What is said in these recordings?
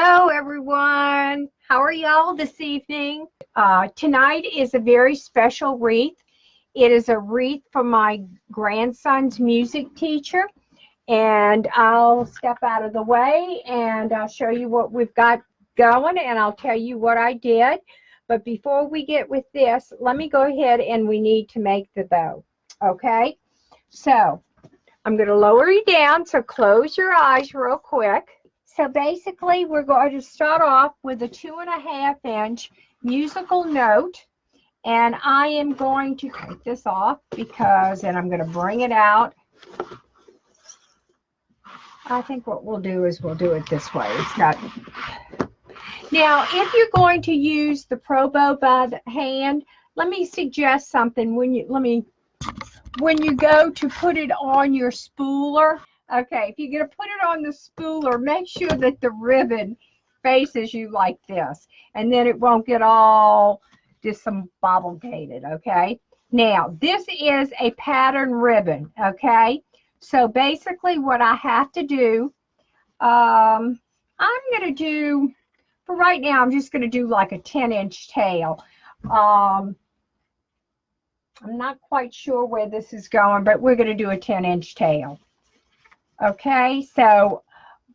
Hello, everyone. How are y'all this evening? Tonight is a very special wreath. It is a wreath for my grandson's music teacher. And I'll step out of the way and I'll show you what we've got going and I'll tell you what I did. But before we get with this, let me go ahead and we need to make the bow. Okay? So I'm going to lower you down, so close your eyes real quick. So basically, we're going to start off with a 2.5 inch musical note. And I am going to take this off because, and I'm going to bring it out. I think what we'll do is we'll do it this way. It's not. Now, if you're going to use the Pro Bow by the hand, let me suggest something. When you go to put it on your spooler, okay, if you're going to put it on the spooler, make sure that the ribbon faces you like this, and then it won't get all discombobulated, okay? Now, this is a pattern ribbon, okay? So basically what I have to do, I'm going to do, for right now, I'm just going to do like a 10-inch tail. I'm not quite sure where this is going, but we're going to do a 10-inch tail. Okay, so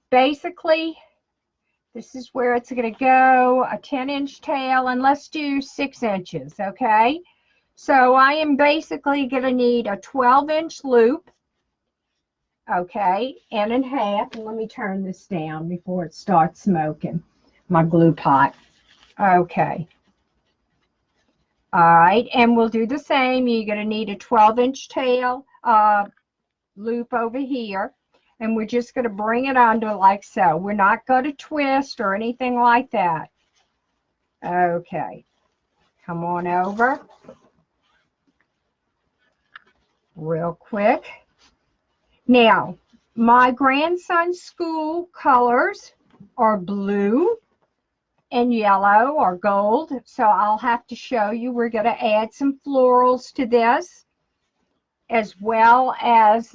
basically, this is where it's going to go, a 10-inch tail, and let's do 6 inches, okay? So I am basically going to need a 12-inch loop, okay, and in half. And let me turn this down before it starts smoking, my glue pot. Okay. All right, and we'll do the same. You're going to need a 12-inch tail loop over here. And we're just going to bring it under like so. We're not going to twist or anything like that. Okay. Come on over. Real quick. Now, my grandson's school colors are blue and yellow or gold. So I'll have to show you. We're going to add some florals to this, as well as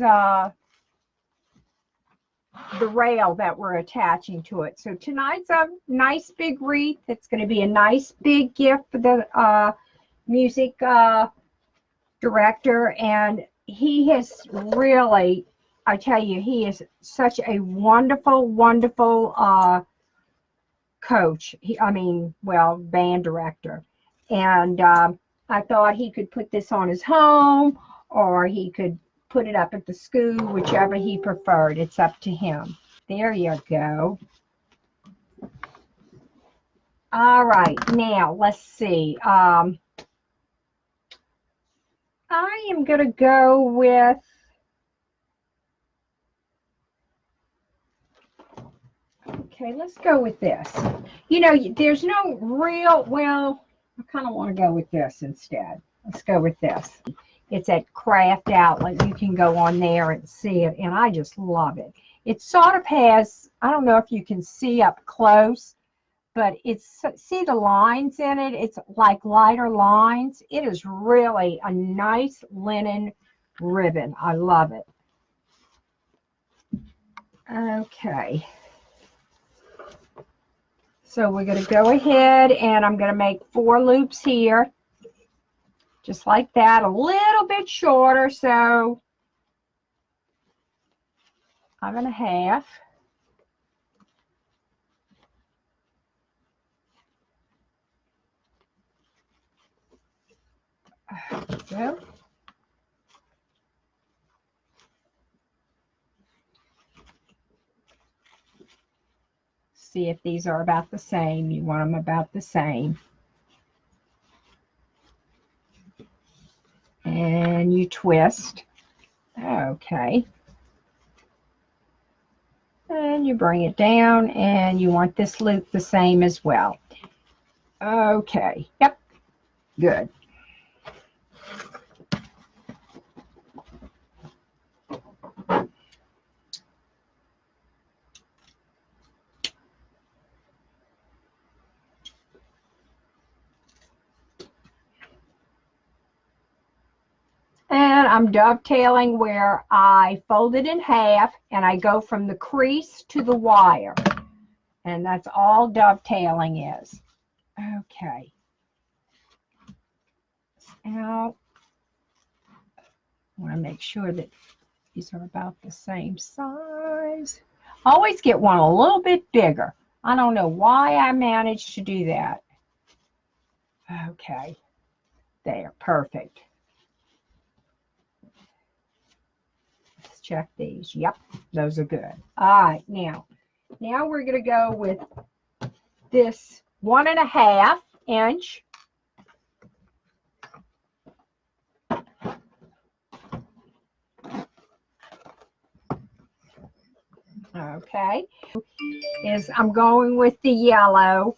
the rail that we're attaching to it. So tonight's a nice big wreath. It's going to be a nice big gift for the music director, and he has really, I tell you, he is such a wonderful coach. Band director. And I thought he could put this on his home, or he could put it up at the school, whichever he preferred. It's up to him. There you go. All right, now let's see. I am going to go with, okay, let's go with this. You know, there's no real, well, I kind of want to go with this instead. Let's go with this. It's at Craft Outlet. You can go on there and see it, and I just love it. It sort of has, I don't know if you can see up close, but it's, see the lines in it? It's like lighter lines. It is really a nice linen ribbon. I love it. Okay. So we're going to go ahead, and I'm going to make 4 loops here. Just like that, a little bit shorter, so 5.5. There we go. See if these are about the same. You want them about the same. And you twist. Okay. And you bring it down, and you want this loop the same as well. Okay. Yep. Good. And I'm dovetailing where I fold it in half, and I go from the crease to the wire. And that's all dovetailing is. Okay. Now, I want to make sure that these are about the same size. I always get one a little bit bigger. I don't know why I managed to do that. Okay. There. Perfect. Let's check these. Yep. Those are good. All right. Now we're going to go with this 1.5 inch. Okay, I'm going with the yellow.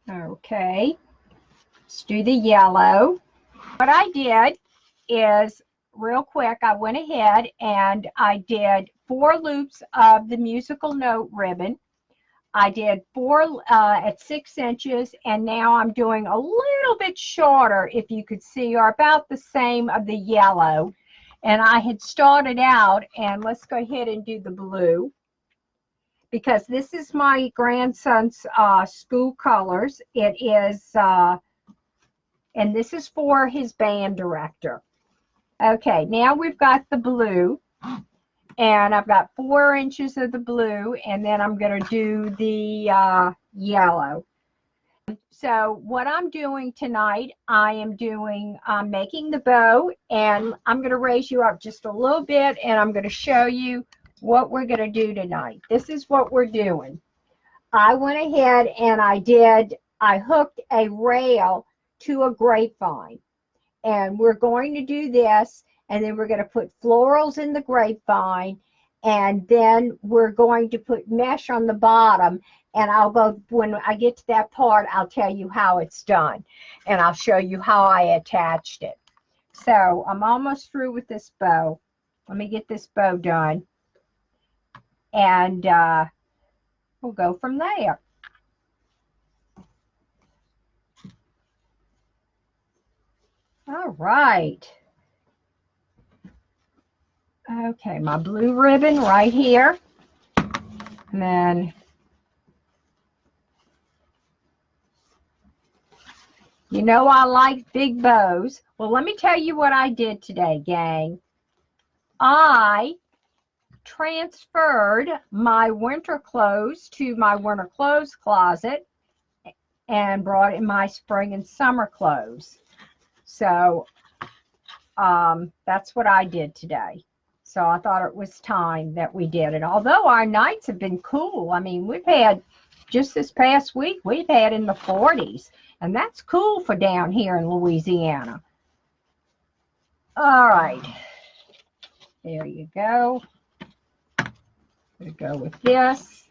Okay, let's do the yellow. What I did is, real quick, I went ahead and I did 4 loops of the musical note ribbon. I did 4 at 6 inches, and now I'm doing a little bit shorter, if you could see, or about the same of the yellow. And I had started out, and let's go ahead and do the blue, because this is my grandson's school colors. It is, and this is for his band director. Okay, now we've got the blue. And I've got 4 inches of the blue, and then I'm going to do the yellow. So what I'm doing tonight, I'm making the bow, and I'm going to raise you up just a little bit, and I'm going to show you what we're going to do tonight. This is what we're doing. I went ahead and I hooked a rail to a grapevine, and we're going to do this. And then we're going to put florals in the grapevine, and then we're going to put mesh on the bottom. And when I get to that part, I'll tell you how it's done, and I'll show you how I attached it. So I'm almost through with this bow. Let me get this bow done, and we'll go from there. All right. Okay, my blue ribbon right here. And then you know I like big bows. Well, let me tell you what I did today, gang. I transferred my winter clothes to my winter clothes closet and brought in my spring and summer clothes. So that's what I did today. So I thought it was time that we did it. Although our nights have been cool. I mean, we've had, just this past week, we've had in the 40s. And that's cool for down here in Louisiana. All right. There you go. I'm going to go with this.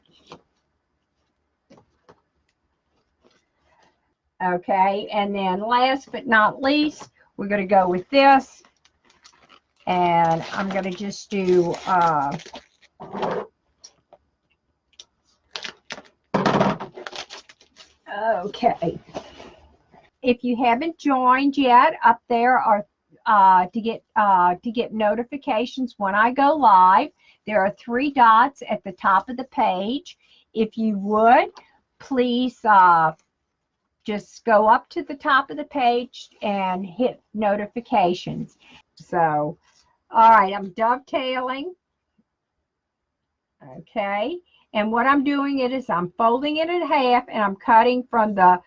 Okay. And then last but not least, we're going to go with this. And I'm going to just do okay. If you haven't joined yet, up there are to get notifications when I go live. There are 3 dots at the top of the page. If you would, please just go up to the top of the page and hit notifications. So, all right, I'm dovetailing. Okay, and what I'm doing is I'm folding it in half, and I'm cutting from the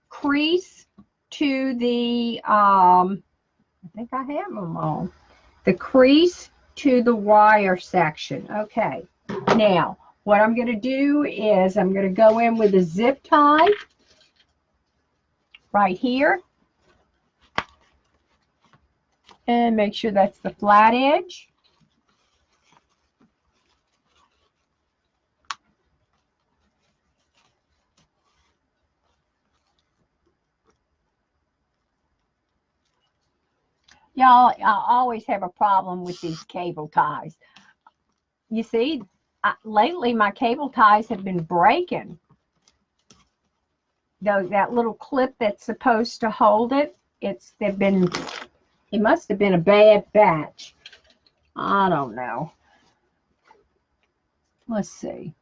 crease to the I think I have them on the crease to the wire section. Okay, now what I'm going to do is I'm going to go in with a zip tie right here and make sure that's the flat edge. Y'all, I always have a problem with these cable ties. You see, lately my cable ties have been breaking. Though that little clip that's supposed to hold it, it's It must have been a bad batch. I don't know. Let's see.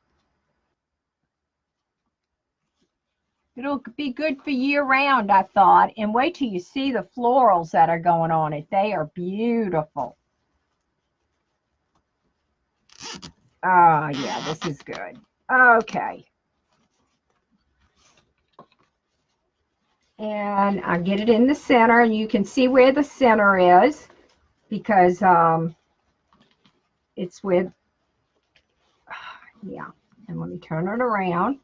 It'll be good for year round, I thought. And wait till you see the florals that are going on it. They are beautiful. Oh, yeah, this is good. Okay. And I get it in the center, and you can see where the center is because it's with, yeah. And let me turn it around.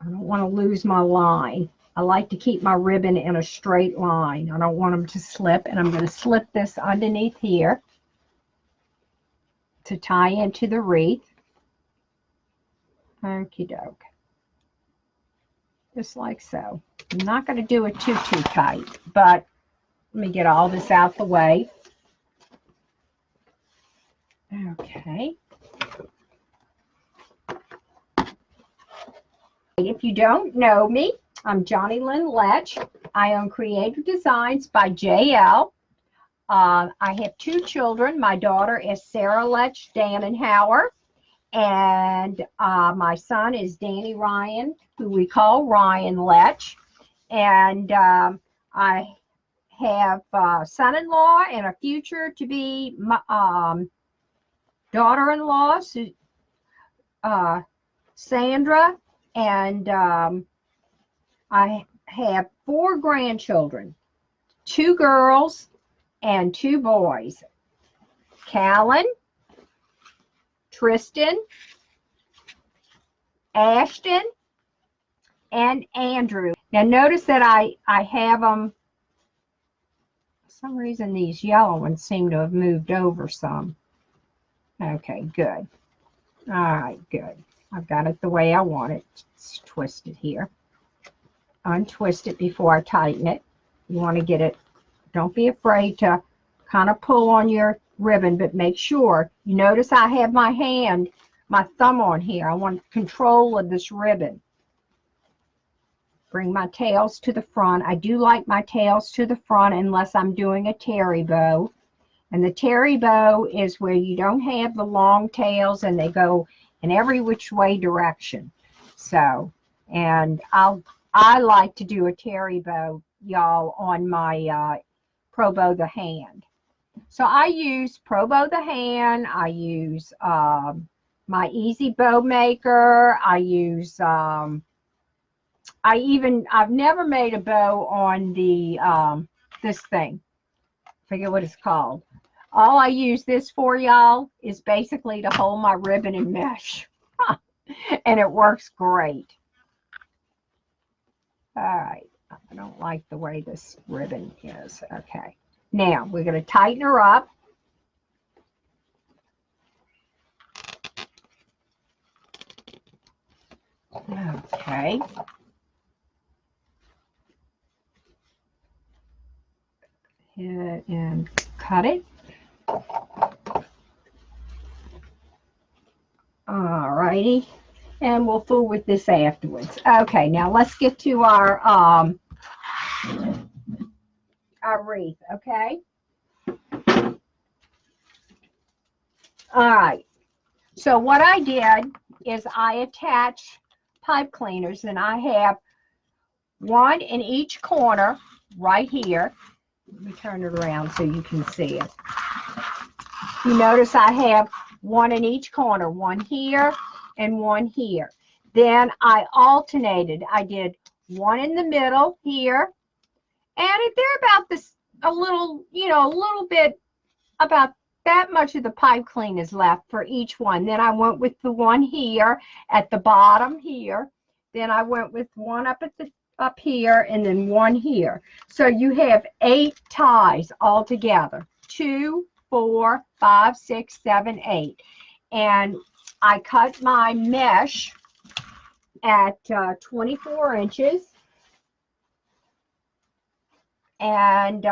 I don't want to lose my line. I like to keep my ribbon in a straight line. I don't want them to slip, and I'm going to slip this underneath here to tie into the wreath. Okie doke. Just like so. I'm not going to do it too tight, but let me get all this out the way. Okay. If you don't know me, I'm Johnnie Lynn Letch. I own Creative Designs by JL. I have 2 children. My daughter is Sarah Letch Dannenhauer, and my son is Danny Ryan, who we call Ryan Letch. And I have a son-in-law and a future to be daughter-in-law, Sandra, and I have 4 grandchildren, 2 girls and 2 boys. Callan, Tristan, Ashton, and Andrew. Now notice that I have them, for some reason these yellow ones seem to have moved over some. Okay, good. All right, good. I've got it the way I want it. It's twisted here. Untwist it before I tighten it. You want to get it, don't be afraid to kind of pull on your ribbon, but make sure. You notice I have my hand, my thumb on here. I want control of this ribbon. Bring my tails to the front. I do like my tails to the front unless I'm doing a terry bow. And the terry bow is where you don't have the long tails and they go in every which way direction. So, and I like to do a terry bow, y'all, on my Pro Bow the Hand. So I use Pro Bow the Hand. I use my Easy Bow Maker. I use I've never made a bow on the this thing. I forget what it's called. All I use this for, y'all, is basically to hold my ribbon in mesh. And it works great. All right. I don't like the way this ribbon is. Okay. Now, we're going to tighten her up. Okay. And cut it. All righty. And we'll fool with this afterwards. Okay, now let's get to our wreath, okay? All right. So what I did is I attach pipe cleaners, and I have 1 in each corner right here. Let me turn it around so you can see it. You notice I have 1 in each corner, 1 here and 1 here. Then I alternated. I did 1 in the middle here, and they're about this, a little, you know, a little bit, about that much of the pipe clean is left for each one. Then I went with the 1 here at the bottom here. Then I went with 1 up here, and then 1 here. So you have 8 ties all together. 2, 4, 5, 6, 7, 8. And I cut my mesh at 24 inches. And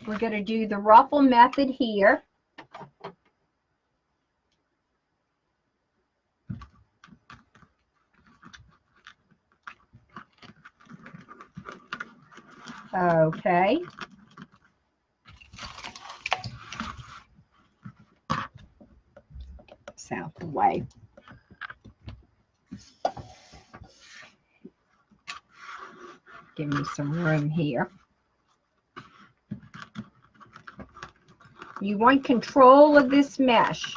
we're going to do the ruffle method here. Okay. It's out the way. Give me some room here. You want control of this mesh.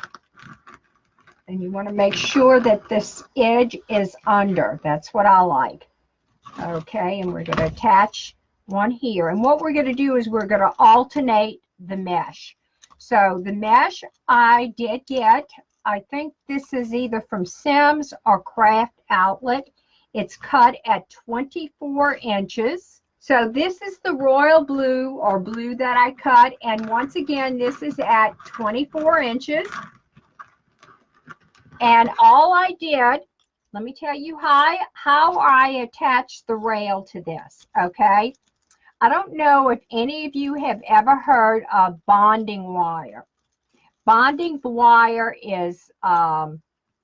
And you want to make sure that this edge is under. That's what I like. Okay, and we're going to attach one here. And what we're going to do is we're going to alternate the mesh. So the mesh I did get, I think this is either from Sims or Craft Outlet. It's cut at 24 inches. So this is the royal blue or blue that I cut. And once again, this is at 24 inches. And all I did, let me tell you how I attached the rail to this, okay? I don't know if any of you have ever heard of bonding wire. Bonding wire is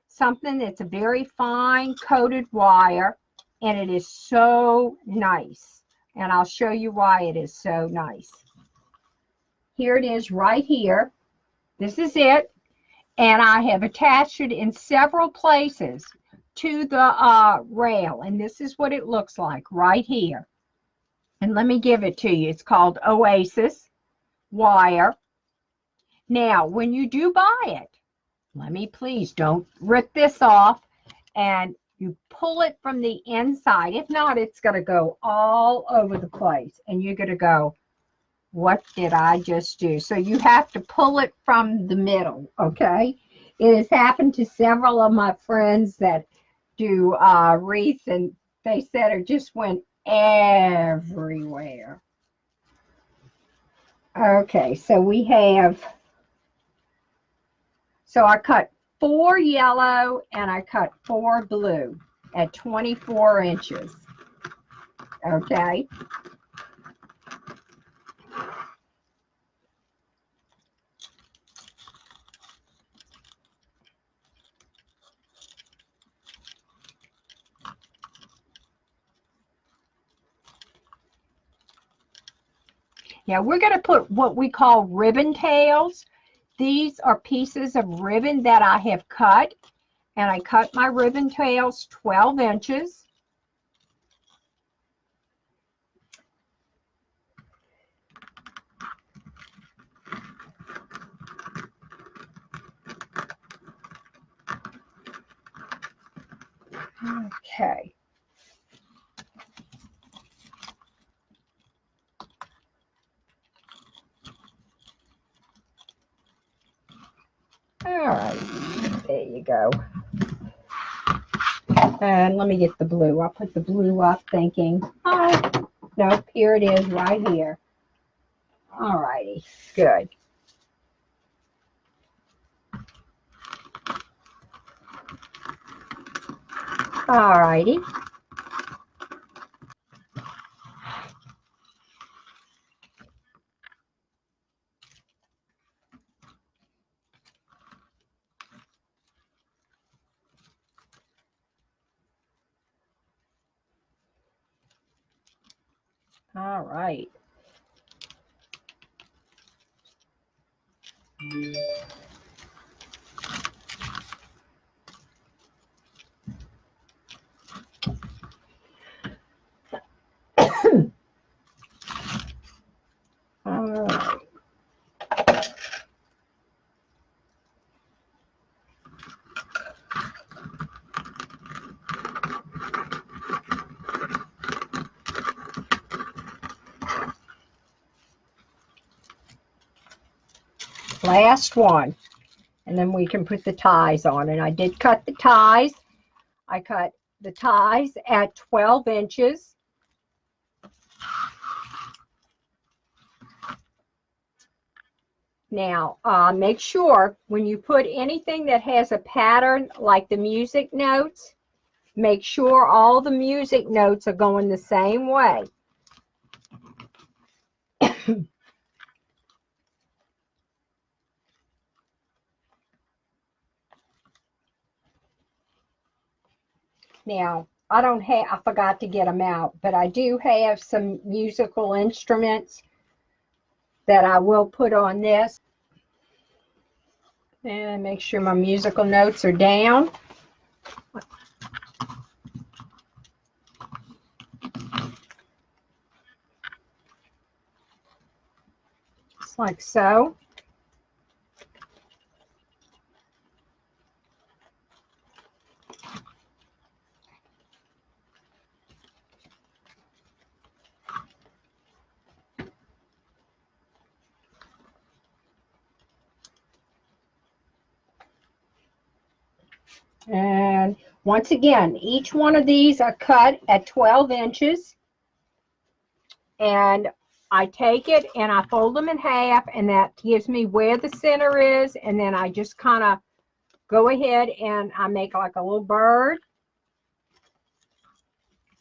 something that's a very fine coated wire, and it is so nice. And I'll show you why it is so nice. Here it is right here. This is it. And I have attached it in several places to the rail. And this is what it looks like right here. And let me give it to you. It's called Oasis wire. Now, when you do buy it, let me please don't rip this off. And you pull it from the inside. If not, it's going to go all over the place. And you're going to go, what did I just do? So you have to pull it from the middle, okay? It has happened to several of my friends that do wreaths, and they said it just went everywhere. Okay, so we have, so I cut 4 yellow and I cut 4 blue at 24 inches, okay? Now we're going to put what we call ribbon tails. These are pieces of ribbon that I have cut, and I cut my ribbon tails 12 inches. Okay. All right, there you go. And let me get the blue. I'll put the blue up thinking, oh, nope, here it is right here. All righty, good. All righty. All right. All right. Last one. And then we can put the ties on. And I did cut the ties. I cut the ties at 12 inches. Now, make sure when you put anything that has a pattern like the music notes, make sure all the music notes are going the same way. Now, I forgot to get them out, but I do have some musical instruments that I will put on this. And make sure my musical notes are down. Just like so. And once again, each one of these are cut at 12 inches. And I take it and I fold them in half, and that gives me where the center is. And then I just kind of go ahead and I make like a little bird.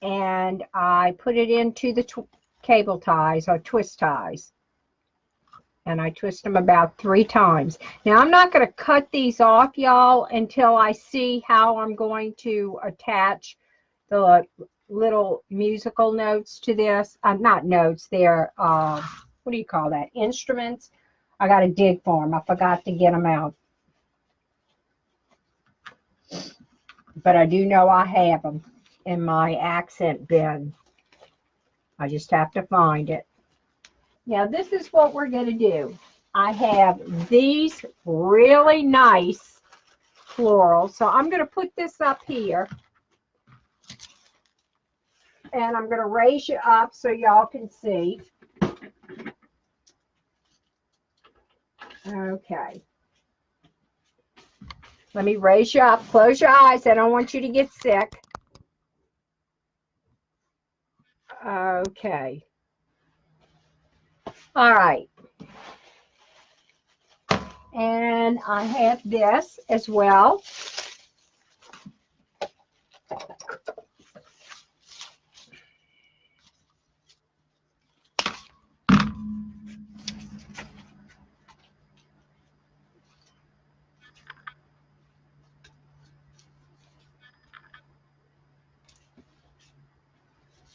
And I put it into the cable ties or twist ties. And I twist them about 3 times. Now, I'm not going to cut these off, y'all, until I see how I'm going to attach the little musical notes to this. Not notes, they're, what do you call that? Instruments. I got to dig for them. I forgot to get them out. But I do know I have them in my accent bin. I just have to find it. Now, this is what we're going to do. I have these really nice florals. So I'm going to put this up here. And I'm going to raise you up so y'all can see. Okay. Let me raise you up. Close your eyes. I don't want you to get sick. Okay. All right. And I have this as well.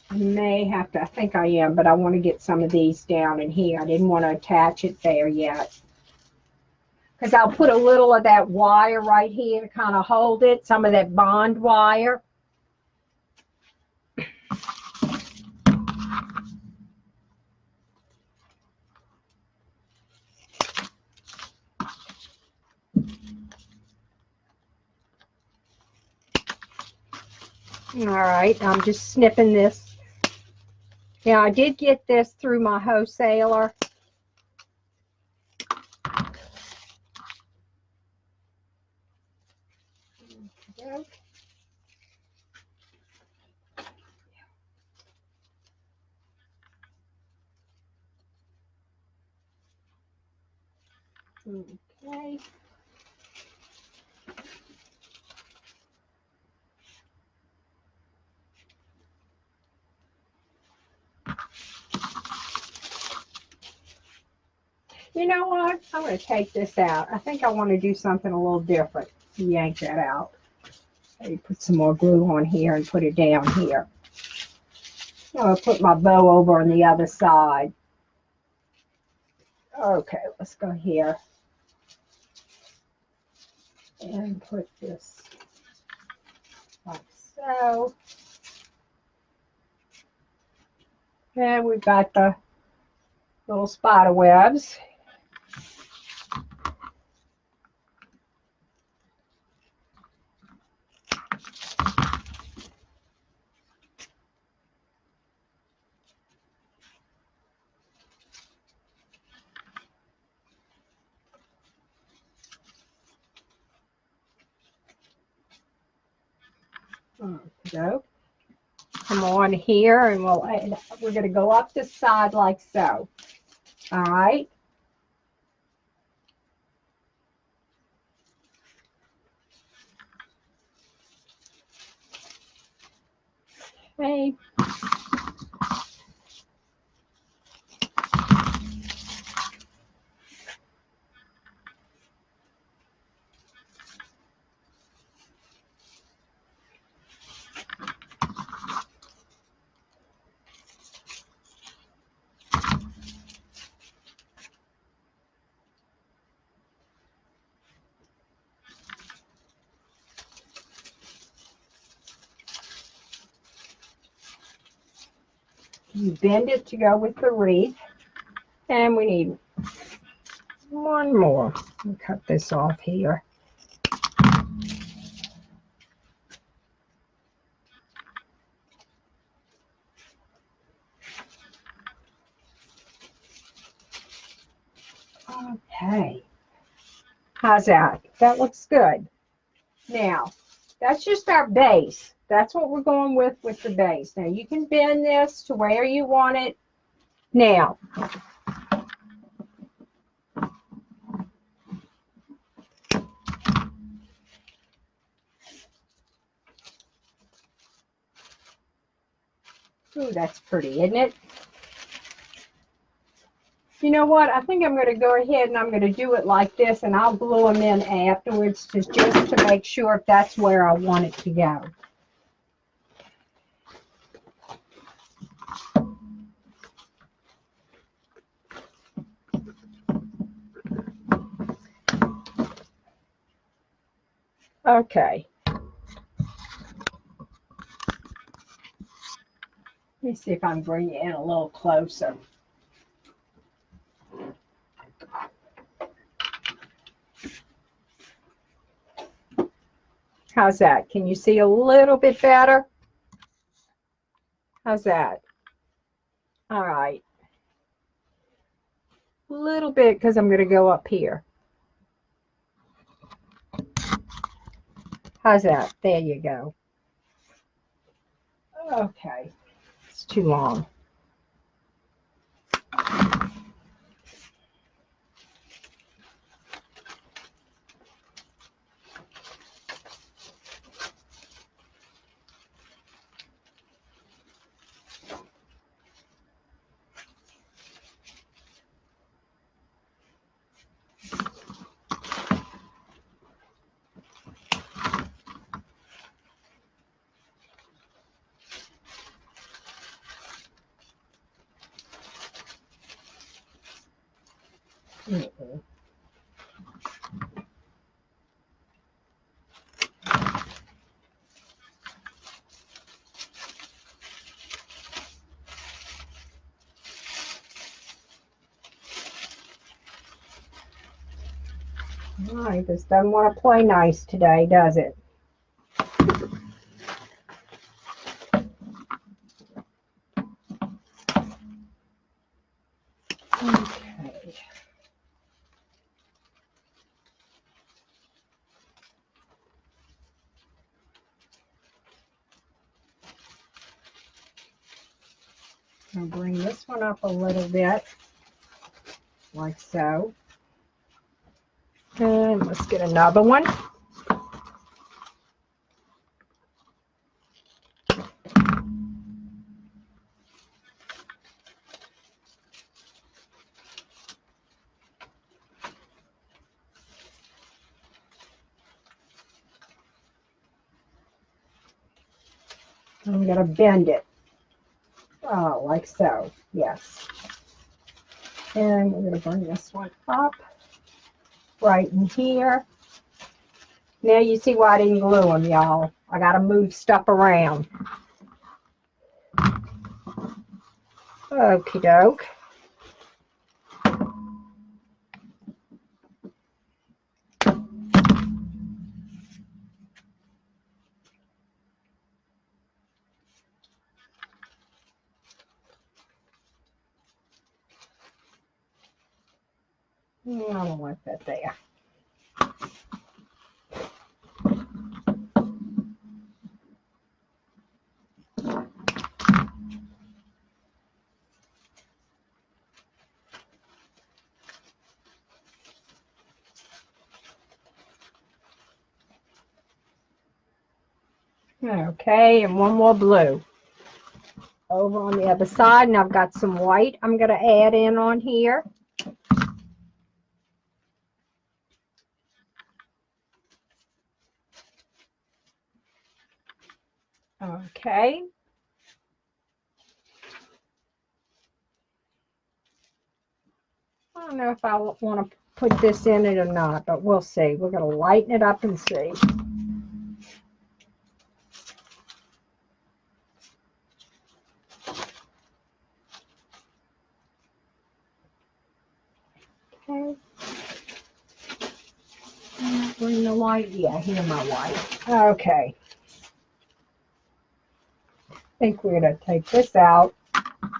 I may have to, I think I am, but I want to get some of these down in here. I didn't want to attach it there yet. Because I'll put a little of that wire right here to kind of hold it, some of that bond wire. All right, I'm just snipping this. Now, I did get this through my wholesaler. Okay. You know what? I'm going to take this out. I think I want to do something a little different. Yank that out. Maybe put some more glue on here and put it down here. I'm going to put my bow over on the other side. Okay, let's go here. And put this like so. And we've got the little spider webs. So come on here, and we're going to go up this side like so. All right. Okay. You bend it to go with the wreath. And we need one more. Let me cut this off here. Okay. How's that? That looks good. Now, that's just our base. That's what we're going with the base. Now, you can bend this to where you want it. Now, ooh, that's pretty, isn't it? You know what? I think I'm going to go ahead and I'm going to do it like this, and I'll glue them in afterwards just to make sure if that's where I want it to go. Okay. Let me see if I can bring you in a little closer. How's that? Can you see a little bit better? How's that? All right. A little bit because I'm going to go up here. How's that? There you go. Okay. It's too long. Mm-mm. All right, this doesn't want to play nice today, does it? Okay. I'll bring this one up a little bit, like so. And let's get another one. I'm going to bend it. Oh, like so. Yes. And we're going to bring this one up right in here. Now you see why I didn't glue them, y'all. I got to move stuff around. Okie doke. I don't want that there. Okay, and one more blue. Over on the other side, and I've got some white I'm going to add in on here. Okay. I don't know if I want to put this in it or not, but we'll see. We're going to lighten it up and see. bring the light? Yeah, here my light. Okay. I think we're going to take this out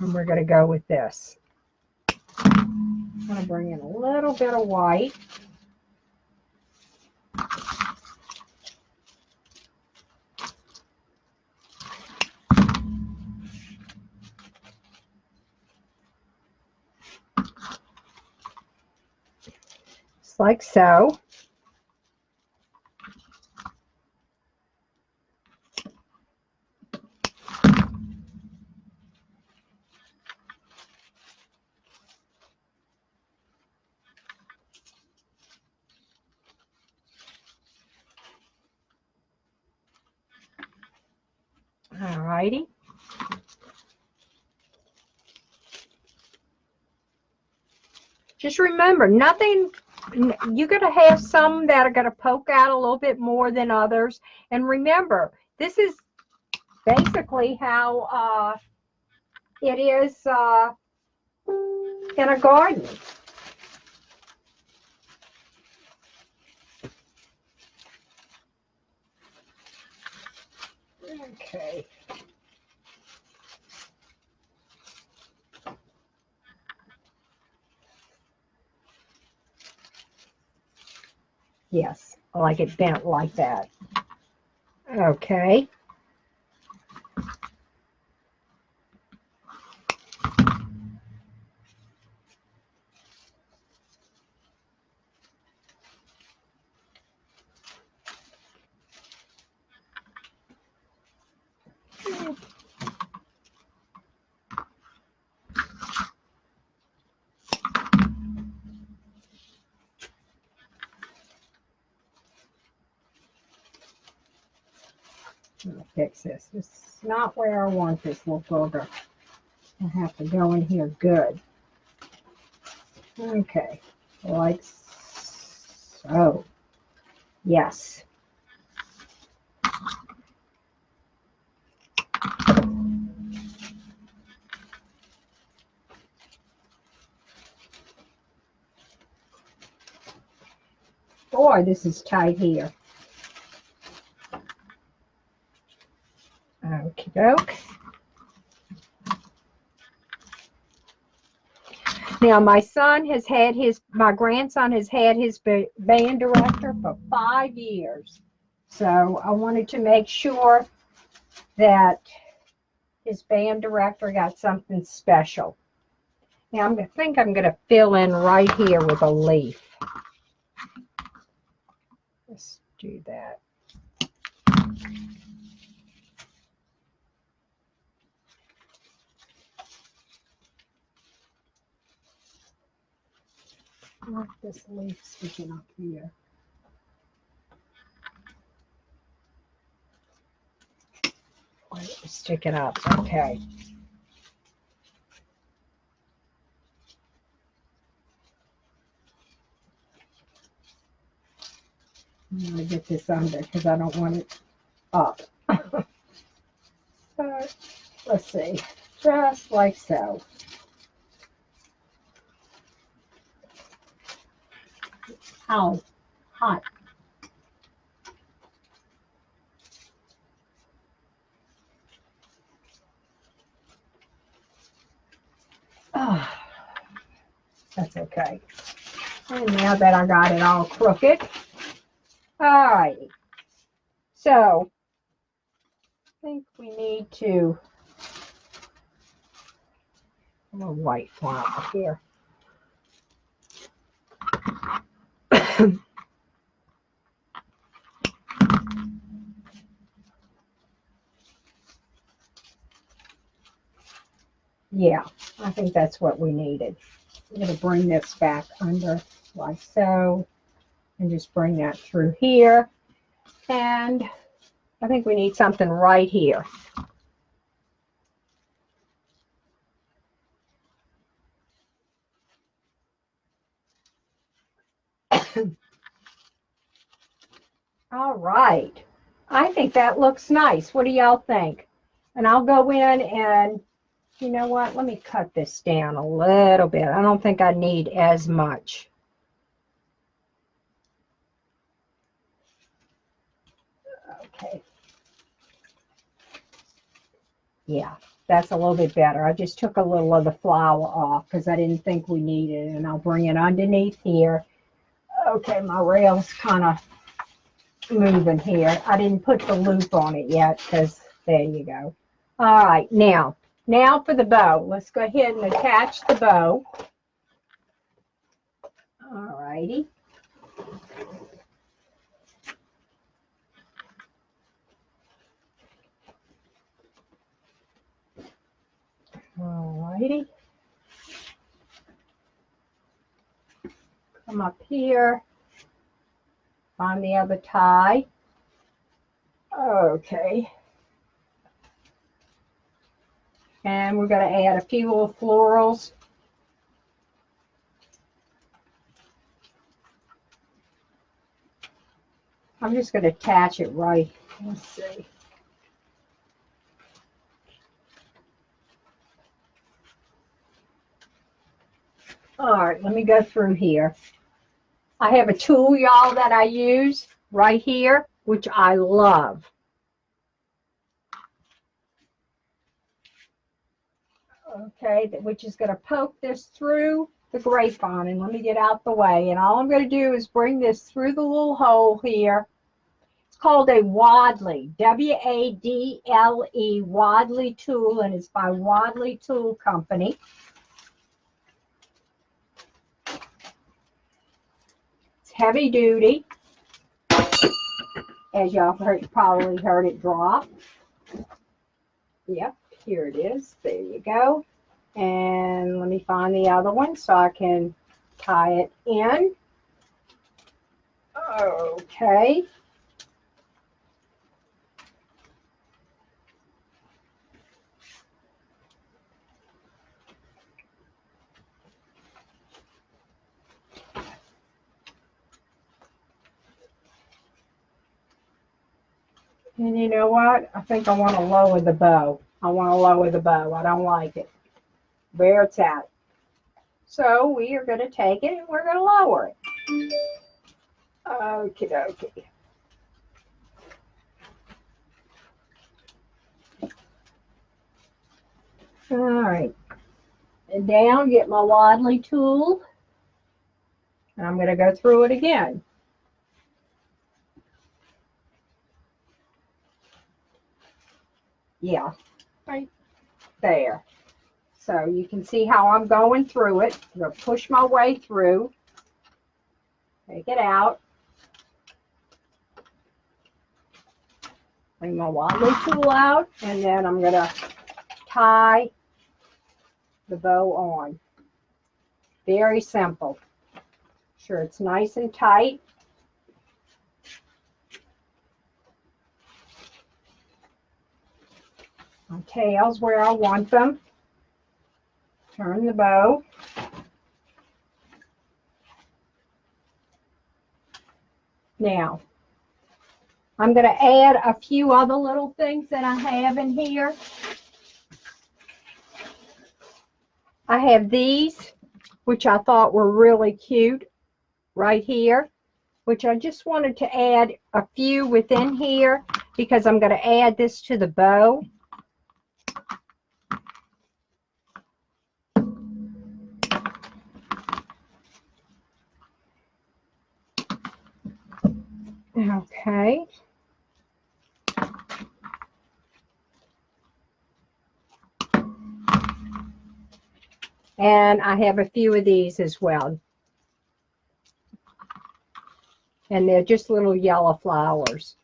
and we're going to go with this. I'm going to bring in a little bit of white. Just like so. All righty. Just remember, nothing, you're going to have some that are going to poke out a little bit more than others. And remember, this is basically how it is in a garden. Okay. Yes, I like it bent like that. Okay. I'm going to fix this. This is not where I want this little booger. I have to go in here good. Okay, like so. Yes. Boy, this is tight here. Okie doke. Now, my grandson has had his band director for 5 years. So I wanted to make sure that his band director got something special. Now, I think I'm going to fill in right here with a leaf. Let's do that. I like this leaf sticking up here. Oh, it's sticking up. Okay. I'm going to get this under because I don't want it up. So, let's see. Just like so. Ow, hot. Oh, that's okay. And now that I got it all crooked. All righty. So, I think we need to, a little white flower here. Yeah, I think that's what we needed. I'm going to bring this back under like so, and just bring that through here. And I think we need something right here. All right. I think that looks nice. What do y'all think? And I'll go in and, you know what? Let me cut this down a little bit. I don't think I need as much. Okay. Yeah, that's a little bit better. I just took a little of the flour off because I didn't think we needed it. And I'll bring it underneath here. Okay, my rail's kind of moving here. I didn't put the loop on it yet because there you go. All right, now for the bow. Let's go ahead and attach the bow. All righty. All righty. Come up here. Find the other tie. Okay. And we're going to add a few little florals. I'm just going to attach it right. Let's see. All right, let me go through here. I have a tool, y'all, that I use right here, which I love. Okay, which is going to poke this through the grapevine. And let me get out the way. And all I'm going to do is bring this through the little hole here. It's called a Wadley, W-A-D-L-E, Wadley tool, and it's by Wadley Tool Company. It's heavy duty, as y'all probably heard it drop. Yep, here it is. There you go. And let me find the other one so I can tie it in. Okay. And you know what? I think I want to lower the bow. I want to lower the bow. I don't like it where it's at. So we are going to take it and we're going to lower it. Okie dokie. All right. And down, get my Wadley tool. And I'm going to go through it again. Yeah, right there. So you can see how I'm going through it. I'm going to push my way through. Take it out. Bring my Wadley tool out. And then I'm going to tie the bow on. Very simple. Sure, it's nice and tight. My tails where I want them. Turn the bow. Now, I'm going to add a few other little things that I have in here. I have these, which I thought were really cute, right here, which I just wanted to add a few within here because I'm going to add this to the bow. Okay. And I have a few of these as well. And they're just little yellow flowers.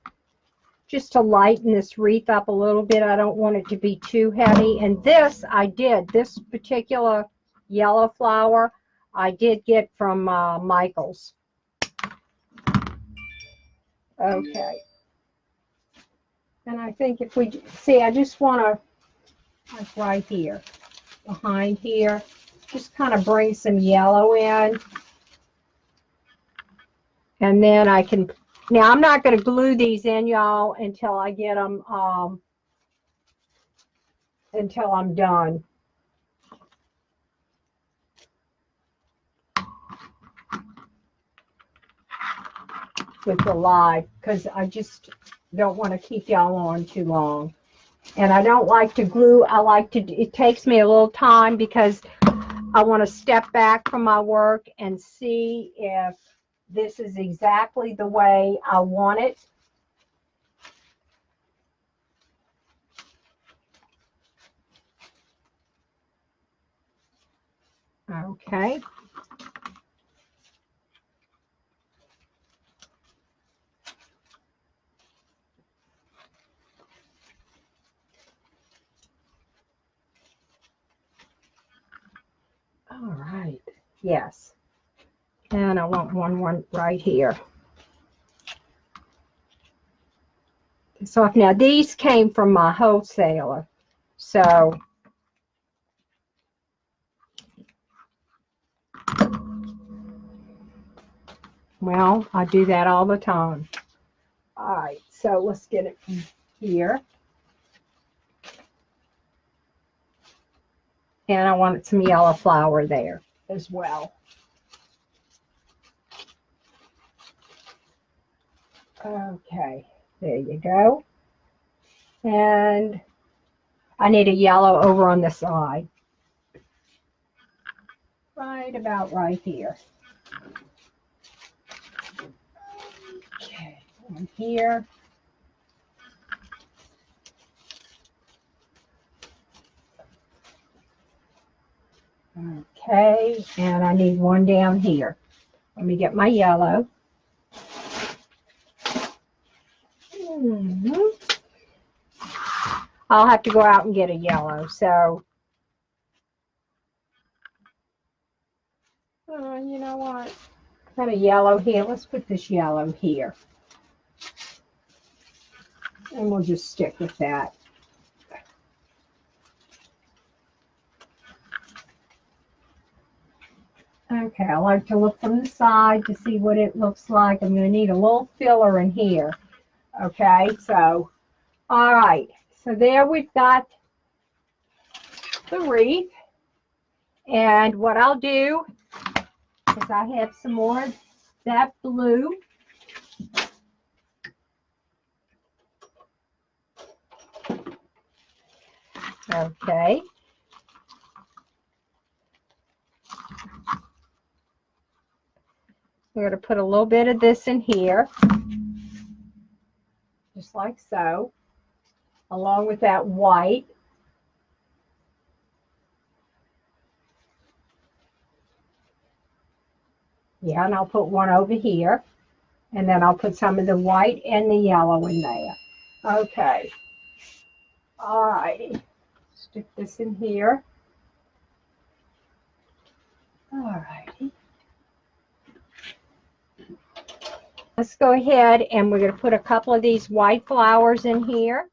Just to lighten this wreath up a little bit. I don't want it to be too heavy. And this, I did. This particular yellow flower, I did get from Michael's. Okay. And I think if we see, I just want to, like right here, behind here, just kind of bring some yellow in. And then I can, now I'm not going to glue these in, y'all, until I get them, until I'm done. With the live, because I just don't want to keep y'all on too long. And I don't like to glue. I like to, it takes me a little time because I want to step back from my work and see if this is exactly the way I want it. Okay. All right. Yes. And I want one right here. So now these came from my wholesaler. So well, I do that all the time. All right, so let's get it from here. And I wanted some yellow flower there as well. Okay, there you go. And I need a yellow over on the side. Right about right here. Okay, one here. Okay, and I need one down here. Let me get my yellow. I'll have to go out and get a yellow. So, you know what? Got a yellow here. Let's put this yellow here. And we'll just stick with that. Okay, I like to look from the side to see what it looks like. I'm going to need a little filler in here. Okay, so, all right. So there we've got the wreath. And what I'll do is I have some more of that blue. Okay. We're going to put a little bit of this in here, just like so, along with that white. Yeah, and I'll put one over here, and then I'll put some of the white and the yellow in there. Okay. All righty. Stick this in here. All righty. Let's go ahead and we're going to put a couple of these white flowers in here.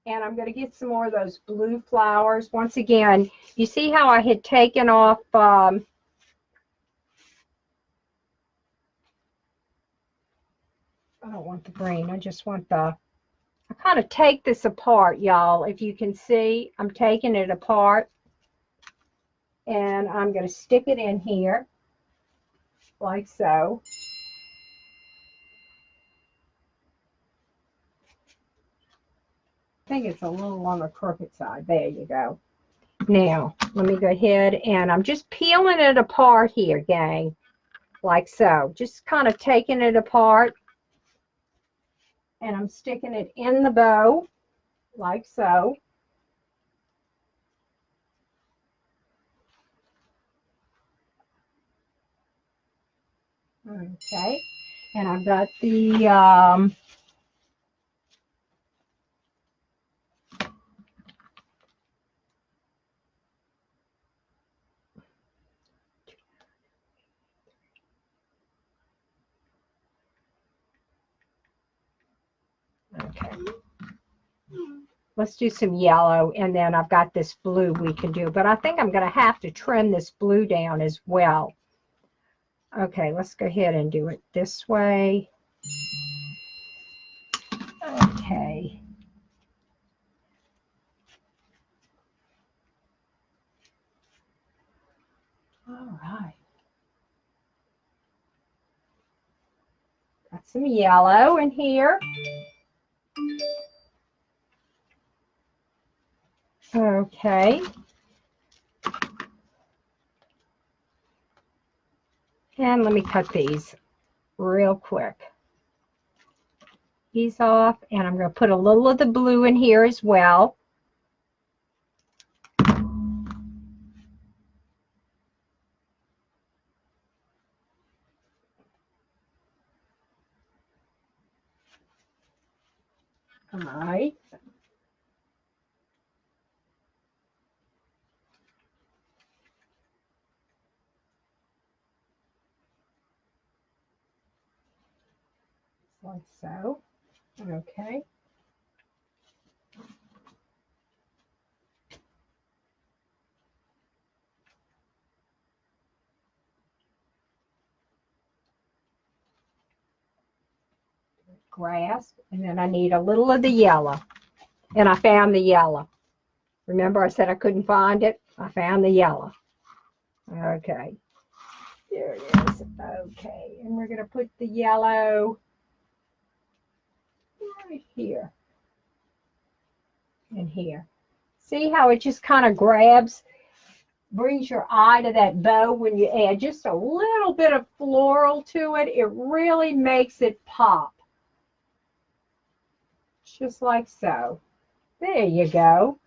And I'm going to get some more of those blue flowers. Once again, you see how I had taken off I don't want the green. I just want the, I kind of take this apart, y'all. If you can see, I'm taking it apart. And I'm going to stick it in here, like so. I think it's a little on the crooked side. There you go. Now, let me go ahead and I'm just peeling it apart here, gang. Like so. Just kind of taking it apart. And I'm sticking it in the bow, like so. Okay. And I've got the okay. Let's do some yellow, and then I've got this blue we can do. But I think I'm going to have to trim this blue down as well. Okay, let's go ahead and do it this way. Okay. All right. Got some yellow in here. Okay. And let me cut these real quick. These off, and I'm going to put a little of the blue in here as well. All right. Like so. Okay. Grass, and then I need a little of the yellow. And I found the yellow. Remember I said I couldn't find it? I found the yellow. Okay. There it is. Okay. And we're going to put the yellow right here and here. See how it just kind of grabs, brings your eye to that bow when you add just a little bit of floral to it. It really makes it pop. Just like so. There you go.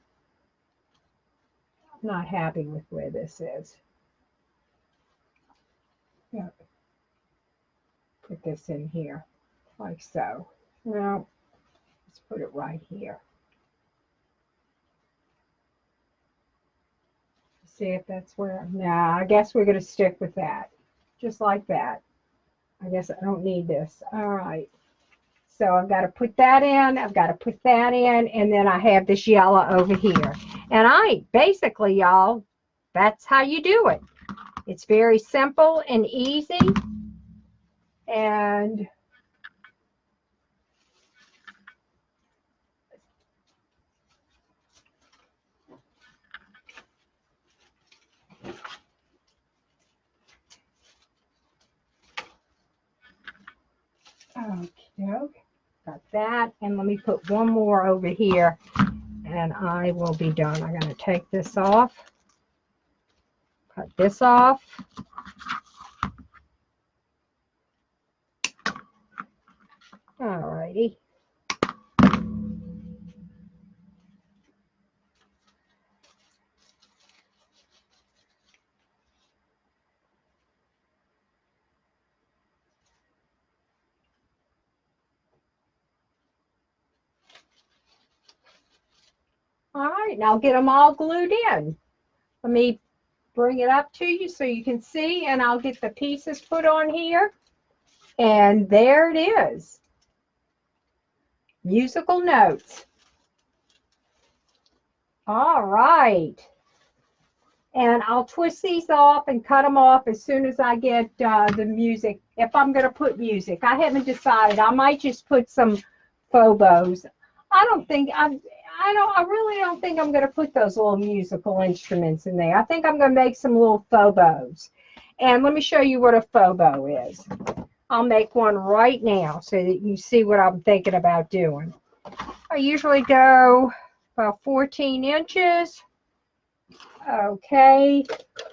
I'm not happy with where this is. Yeah. Put this in here, like so. Now, let's put it right here. See if that's where, nah, I guess we're going to stick with that. Just like that. I guess I don't need this. All right. So I've got to put that in, I've got to put that in, and then I have this yellow over here. And basically, y'all, that's how you do it. It's very simple and easy. And okay, got that. And let me put one more over here, and I will be done. I'm going to take this off, cut this off. All righty. All right, now get them all glued in. Let me bring it up to you so you can see, and I'll get the pieces put on here. And there it is. Musical notes. All right. And I'll twist these off and cut them off as soon as I get the music. If I'm going to put music, I haven't decided. I might just put some faux bows. I really don't think I'm going to put those little musical instruments in there. I think I'm going to make some little faux bows. And let me show you what a faux bow is. I'll make one right now so that you see what I'm thinking about doing. I usually go about 14 inches. Okay,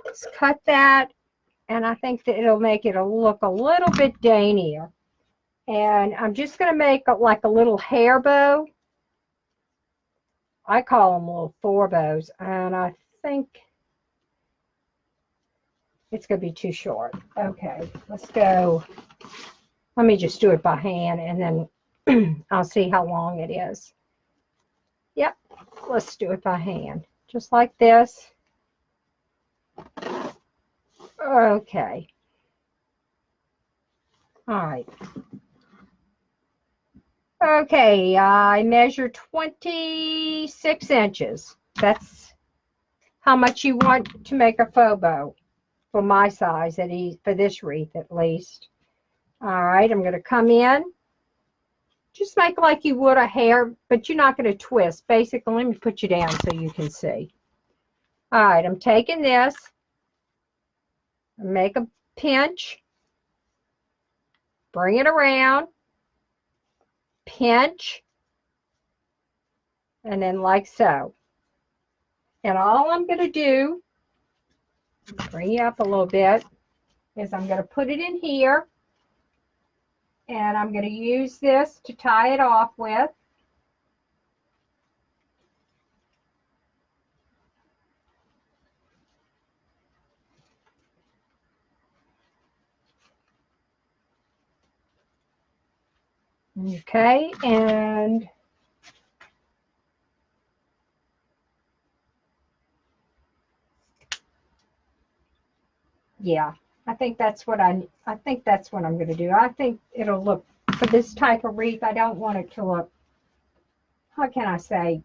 let's cut that, and I think that it'll make it look a little bit daintier. And I'm just going to make like a little hair bow. I call them little four bows, and I think it's going to be too short. Okay, let's go. Let me just do it by hand, and then I'll see how long it is. Yep, let's do it by hand, just like this. Okay. All right. Okay, I measure 26 inches. That's how much you want to make a faux bow for my size, for this wreath at least. All right, I'm going to come in. Just make like you would a hair, but you're not going to twist. Basically, let me put you down so you can see. All right, I'm taking this, Make a pinch, bring it around, pinch, and then like so. And all I'm going to do, bring you up a little bit, is I'm going to put it in here, and I'm going to use this to tie it off with. Okay, and yeah, I think that's what I'm going to do. I think it'll look, for this type of wreath, I don't want it to look, how can I say,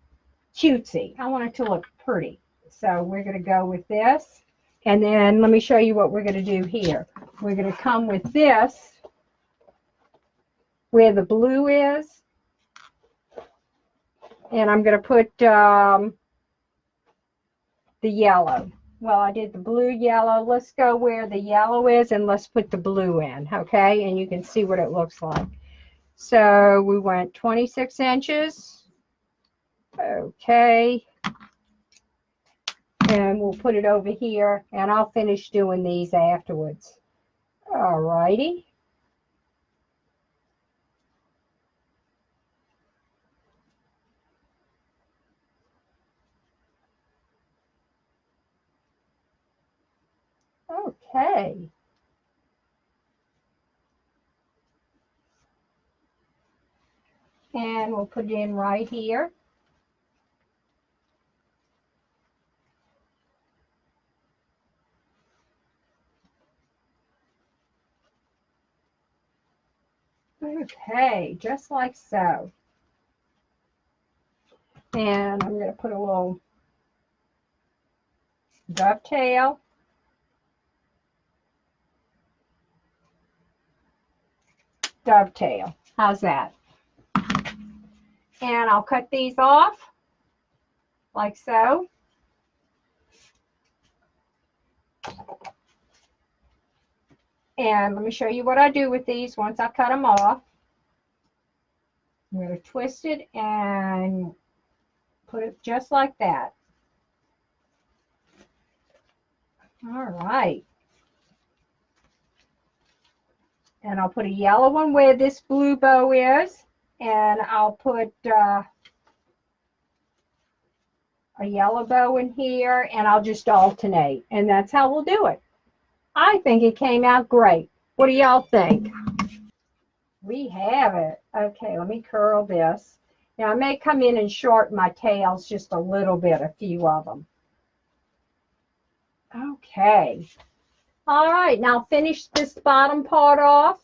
cutesy. I want it to look pretty. So we're going to go with this. And then let me show you what we're going to do here. We're going to come with this where the blue is. And I'm going to put the yellow. Well, I did the blue, yellow. Let's go where the yellow is and let's put the blue in, okay? And you can see what it looks like. So we went 26 inches. Okay. And we'll put it over here, and I'll finish doing these afterwards. All righty. Okay. And we'll put it in right here. Okay, just like so. And I'm going to put a little dovetail. Dovetail. How's that? And I'll cut these off like so. And let me show you what I do with these once I cut them off. I'm going to twist it and put it just like that. All right. And I'll put a yellow one where this blue bow is. And I'll put a yellow bow in here. And I'll just alternate. And that's how we'll do it. I think it came out great. What do y'all think? We have it. Okay, let me curl this. Now, I may come in and shorten my tails just a little bit, a few of them. Okay. All right, now finish this bottom part off.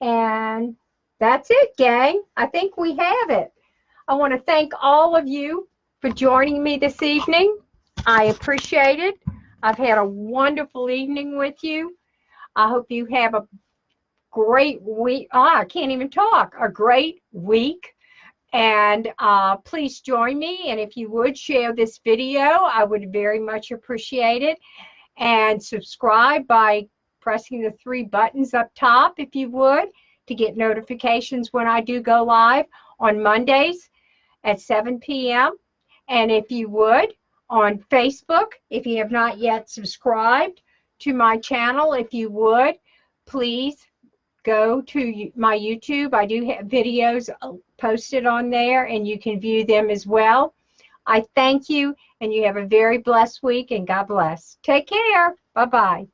And that's it, gang. I think we have it. I want to thank all of you for joining me this evening. I appreciate it. I've had a wonderful evening with you. I hope you have a great week. I can't even talk. A great week. And please join me. And if you would share this video, I would very much appreciate it. And subscribe by pressing the 3 buttons up top, if you would, to get notifications when I do go live on Mondays at 7 p.m. And if you would, on Facebook, if you have not yet subscribed to my channel, if you would, please go to my YouTube. I do have videos posted on there, and you can view them as well. I thank you, and you have a very blessed week, and God bless. Take care. Bye-bye.